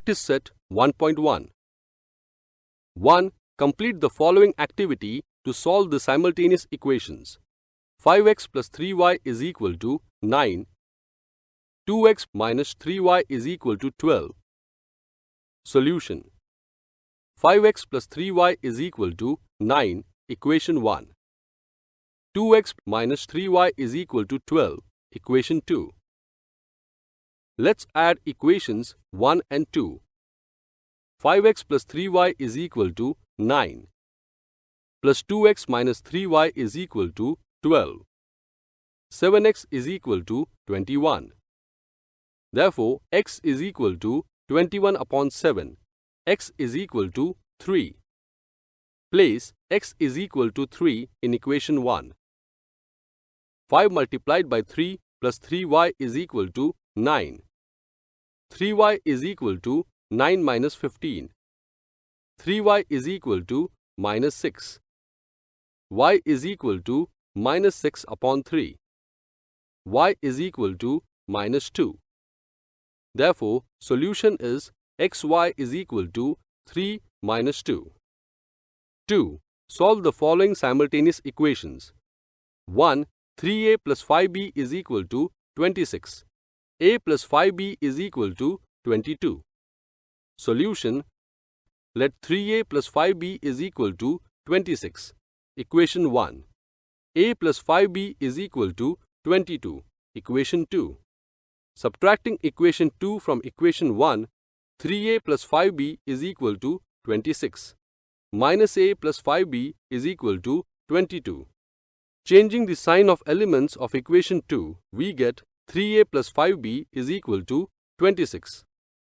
Practice set 1.1. 1. Complete the following activity to solve the simultaneous equations. 5x plus 3y is equal to 9. 2x minus 3y is equal to 12. Solution. 5x plus 3y is equal to 9, equation 1. 2x minus 3y is equal to 12, equation 2. Let's add equations 1 and 2. 5x plus 3y is equal to 9, plus 2x minus 3y is equal to 12. 7x is equal to 21. Therefore, x is equal to 21 upon 7. X is equal to 3. Place x is equal to 3 in equation 1. 5 multiplied by 3 plus 3y is equal to 9. 3y is equal to 9 minus 15. 3y is equal to minus 6. Y is equal to minus 6 upon 3. Y is equal to minus 2. Therefore, solution is xy is equal to 3 minus 2. 2. Solve the following simultaneous equations. 1. 3a plus 5b is equal to 26. A plus 5b is equal to 22. Solution. Let 3a plus 5b is equal to 26. Equation 1. A plus 5b is equal to 22. Equation 2. Subtracting equation 2 from equation 1, 3a plus 5b is equal to 26. Minus a plus 5b is equal to 22. Changing the sign of elements of equation 2, we get 3a plus 5b is equal to 26.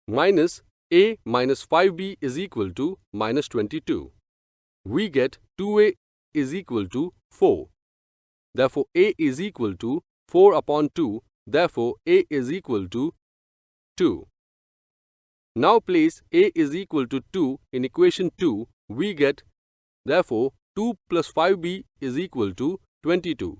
Minus a minus 5b is equal to minus 22. We get 2a is equal to 4. Therefore, a is equal to 4 upon 2. Therefore, a is equal to 2. Now place a is equal to 2 in equation 2. We get, therefore, 2 plus 5b is equal to 22.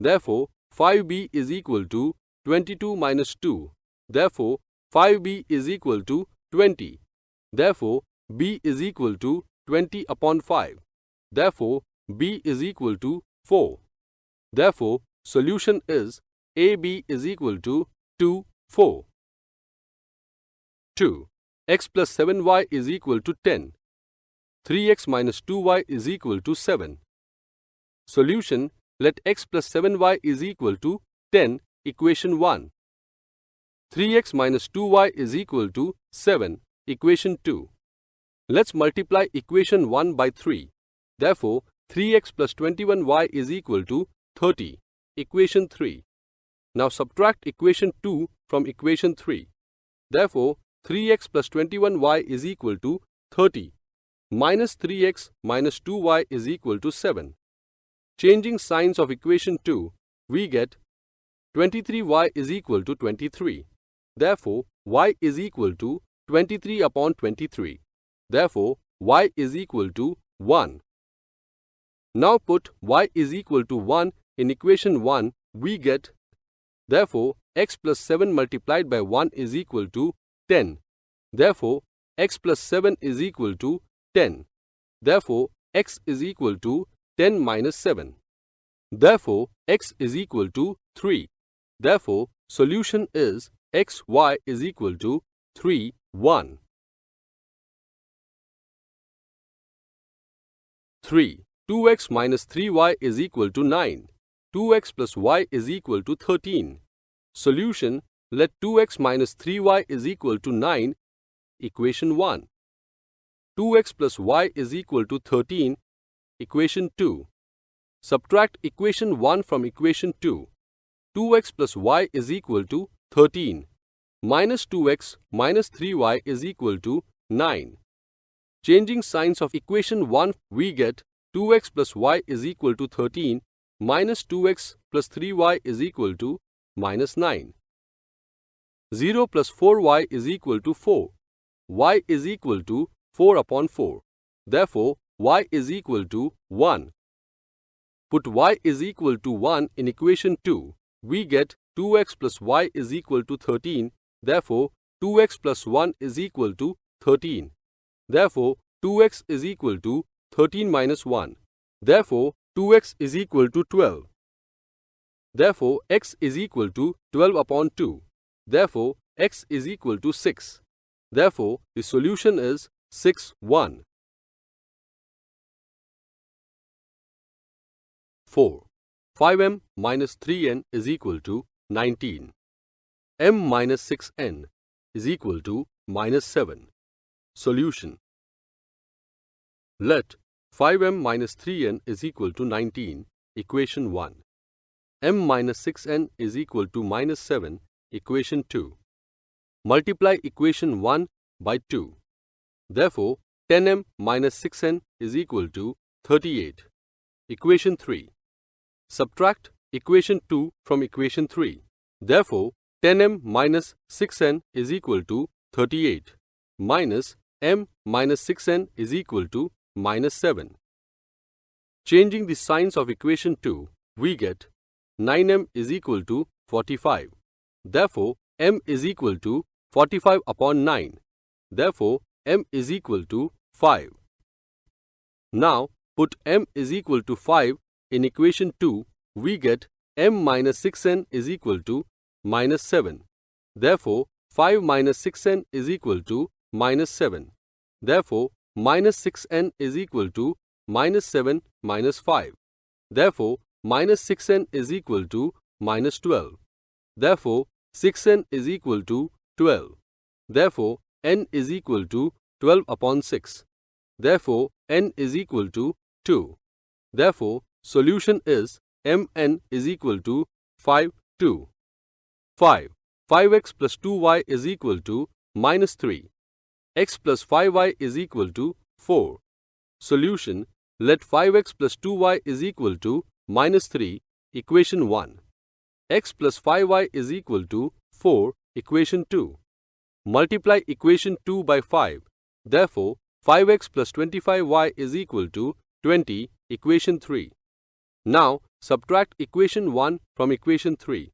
Therefore, 5b is equal to 22 minus 2. Therefore, 5b is equal to 20. Therefore, b is equal to 20 upon 5. Therefore, b is equal to 4. Therefore, solution is AB is equal to 2, 4. 2. X plus 7y is equal to 10. 3x minus 2y is equal to 7. Solution. Let x plus 7y is equal to 10, equation 1. 3x minus 2y is equal to 7, equation 2. Let's multiply equation 1 by 3. Therefore, 3x plus 21y is equal to 30, equation 3. Now subtract equation 2 from equation 3. Therefore, 3x plus 21y is equal to 30. Minus 3x minus 2y is equal to 7. Changing signs of equation 2, we get 23y is equal to 23. Therefore, y is equal to 23 upon 23. Therefore, y is equal to 1. Now put y is equal to 1 in equation 1. We get, therefore, x plus 7 multiplied by 1 is equal to 10. Therefore, x plus 7 is equal to 10. Therefore, x is equal to 10 minus 7. Therefore, x is equal to 3. Therefore, solution is xy is equal to 3, 1. 3. 2x minus 3y is equal to 9. 2x plus y is equal to 13. Solution. Let 2x minus 3y is equal to 9, equation 1. 2x plus y is equal to 13, equation 2. Subtract equation 1 from equation 2. 2x plus y is equal to 13. Minus 2x minus 3y is equal to 9. Changing signs of equation 1, we get 2x plus y is equal to 13 minus 2x plus 3y is equal to minus 9. 0 plus 4y is equal to 4. Y is equal to 4 upon 4. Therefore, y is equal to 1. Put y is equal to 1 in equation 2. We get 2x plus y is equal to 13. Therefore, 2x plus 1 is equal to 13. Therefore, 2x is equal to 13 minus 1. Therefore, 2x is equal to 12. Therefore, x is equal to 12 upon 2. Therefore, x is equal to 6. Therefore, the solution is 6, 1. 4. 5m minus 3n is equal to 19. m minus 6n is equal to minus 7. Solution. Let 5m minus 3n is equal to 19, equation 1. m minus 6n is equal to minus 7, equation 2. Multiply equation 1 by 2. Therefore, 10m minus 6n is equal to 38. Equation 3. Subtract equation 2 from equation 3. Therefore, 10m minus 6n is equal to 38 minus m minus 6n is equal to minus 7. Changing the signs of equation 2, we get 9m is equal to 45. Therefore, m is equal to 45 upon 9. Therefore, m is equal to 5. Now, put m is equal to 5 in equation 2, we get m minus 6n is equal to minus 7. Therefore, 5 minus 6n is equal to minus 7. Therefore, minus 6n is equal to minus 7 minus 5. Therefore, minus 6n is equal to minus 12. Therefore, 6n is equal to 12. Therefore, n is equal to 12 upon 6. Therefore, n is equal to 2. Therefore, solution is mn is equal to 5, 2. 5. 5x plus 2y is equal to minus 3. X plus 5y is equal to 4. Solution. Let 5x plus 2y is equal to minus 3, equation 1. X plus 5y is equal to 4, equation 2. Multiply equation 2 by 5. Therefore, 5x plus 25y is equal to 20, equation 3. Now, subtract equation 1 from equation 3.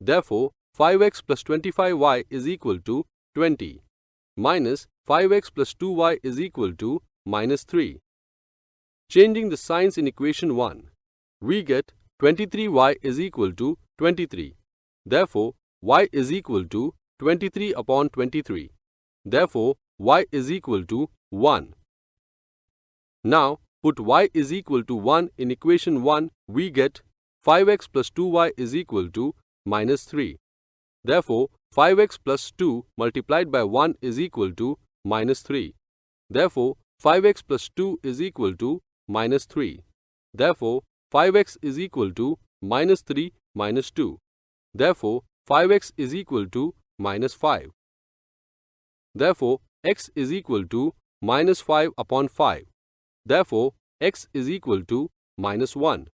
Therefore, 5x plus 25y is equal to 20 minus 5x plus 2y is equal to minus 3. Changing the signs in equation 1, we get 23y is equal to 23. Therefore, y is equal to 23 upon 23. Therefore, y is equal to 1. Now, put y is equal to 1 in equation 1, we get 5x plus 2y is equal to minus 3. Therefore, 5x plus 2 multiplied by 1 is equal to minus 3. Therefore, 5x plus 2 is equal to minus 3. Therefore, 5x is equal to minus 3 minus 2. Therefore, 5x is equal to minus 5. Therefore, x is equal to minus 5 upon 5. Therefore, x is equal to minus 1.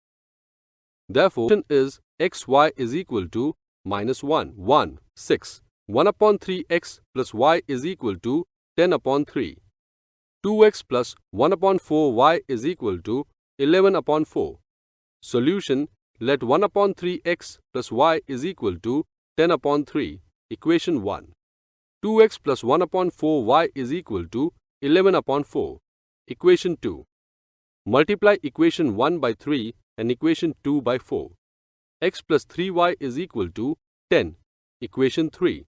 Therefore, is xy is equal to minus 1, 1, 6. 1 upon 3x plus y is equal to 10 upon 3. 2x plus 1 upon 4y is equal to 11 upon 4. Solution. Let 1 upon 3x plus y is equal to 10 upon 3, equation 1. 2x plus 1 upon 4y is equal to 11 upon 4, equation 2. Multiply equation 1 by 3 and equation 2 by 4. X plus 3y is equal to 10, equation 3.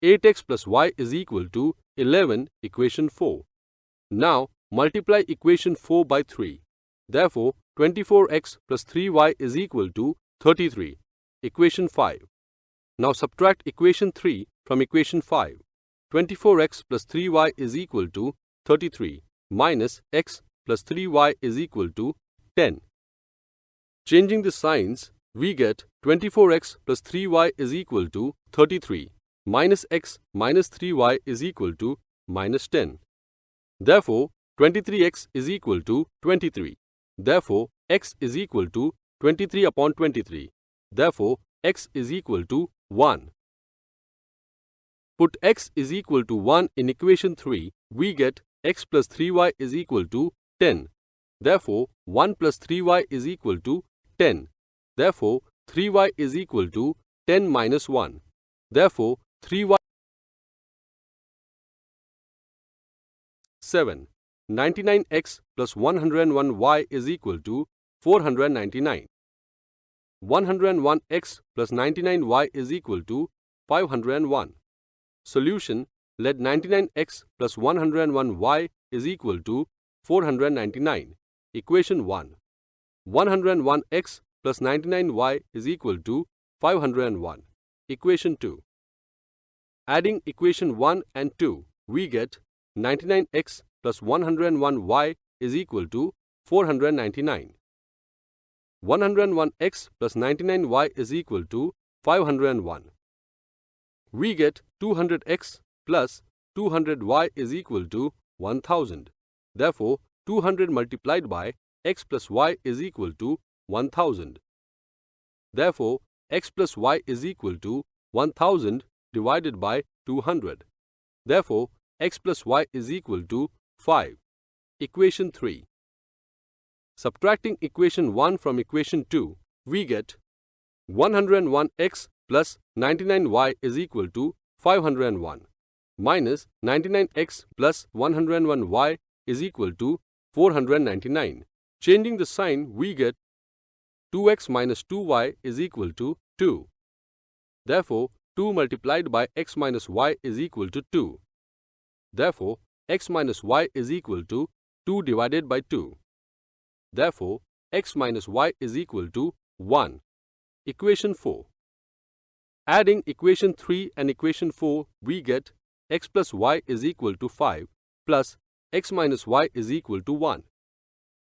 8x plus y is equal to 11, equation 4. Now, multiply equation 4 by 3. Therefore, 24x plus 3y is equal to 33, equation 5. Now, subtract equation 3 from equation 5. 24x plus 3y is equal to 33 minus x plus 3y is equal to 10. Changing the signs, we get 24x plus 3y is equal to 33 minus x minus 3y is equal to minus 10. Therefore, 23x is equal to 23. Therefore, x is equal to 23 upon 23. Therefore, x is equal to 1. Put x is equal to 1 in equation 3, we get x plus 3y is equal to 10. Therefore, 1 plus 3y is equal to 10. Therefore, 3y is equal to 10 minus 1. Therefore, 3y 7. 99x plus 101y is equal to 499. 101x plus 99y is equal to 501. Solution: let 99x plus 101y is equal to 499. Equation 1. 101x plus 99y is equal to 501. Equation 2. Adding equation 1 and 2, we get 99x plus 101y is equal to 499. 101x plus 99y is equal to 501. We get 200x plus 200y is equal to 1000. Therefore, 200 multiplied by x plus y is equal to 1000. Therefore, x plus y is equal to 1000 divided by 200. Therefore, x plus y is equal to 5. Equation 3. Subtracting equation 1 from equation 2, we get 101x plus 99y is equal to 501 minus 99x plus 101y is equal to 499. Changing the sign, we get 2x minus 2y is equal to 2. Therefore, 2 multiplied by x minus y is equal to 2. Therefore, x minus y is equal to 2 divided by 2. Therefore, x minus y is equal to 1. Equation 4. Adding equation 3 and equation 4, we get x plus y is equal to 5 plus x minus y is equal to 1.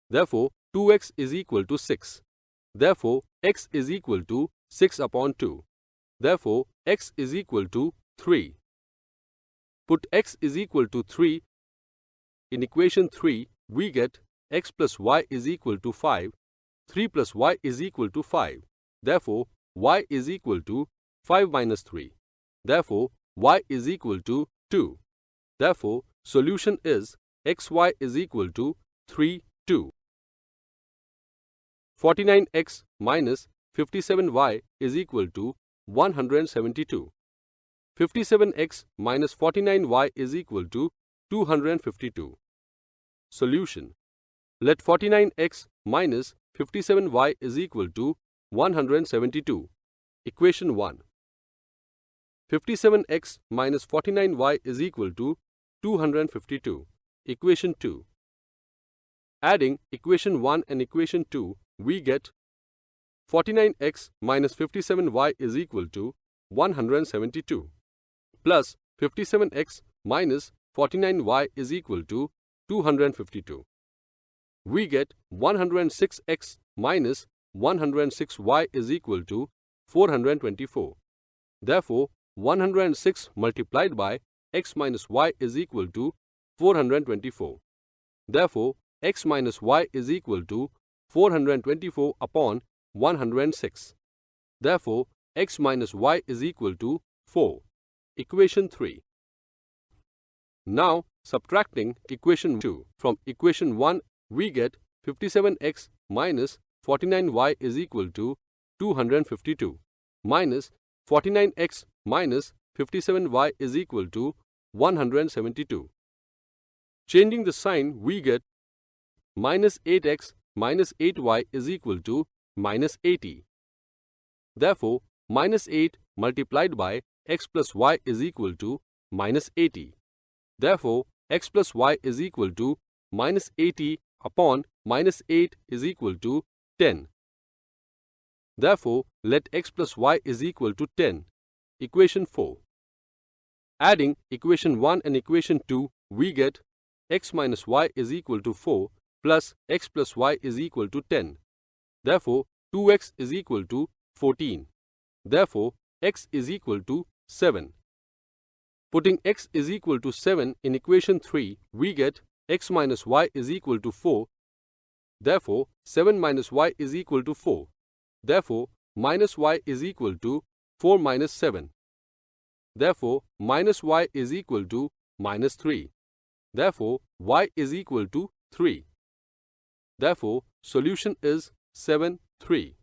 Therefore, 2x is equal to 6. Therefore, x is equal to 6 upon 2. Therefore, x is equal to 3. Put x is equal to 3 in equation 3, we get x plus y is equal to 5. 3 plus y is equal to 5. Therefore, y is equal to 5 minus 3. Therefore, y is equal to 2. Therefore, solution is xy is equal to 3, 2. 49x minus 57y is equal to 172. 57x minus 49y is equal to 252. Solution: let 49x minus 57y is equal to 172. Equation 1. 57x minus 49y is equal to 252. Equation 2. Adding equation 1 and equation 2, we get 49x minus 57y is equal to 172 plus 57x minus 49y is equal to 252. We get 106x minus 106y is equal to 424. Therefore, 106 multiplied by x minus y is equal to 424. Therefore, x minus y is equal to 424 upon 106. Therefore, x minus y is equal to 4. Equation 3. Now, subtracting equation 2 from equation 1, we get 57x minus 49y is equal to 252 minus 49x minus 57y is equal to 172. Changing the sign, we get minus 8x minus 8y is equal to minus 80. Therefore, minus 8 multiplied by x plus y is equal to minus 80. Therefore, x plus y is equal to minus 80 upon minus 8 is equal to 10. Therefore, let x plus y is equal to 10. Equation 4. Adding equation 1 and equation 2, we get x minus y is equal to 4 plus x plus y is equal to 10. Therefore, 2x is equal to 14. Therefore, x is equal to 7. Putting x is equal to 7 in equation 3, we get x minus y is equal to 4. Therefore, 7 minus y is equal to 4. Therefore, minus y is equal to 4 minus 7. Therefore, minus y is equal to minus 3. Therefore, y is equal to 3. Therefore, solution is 7, 3.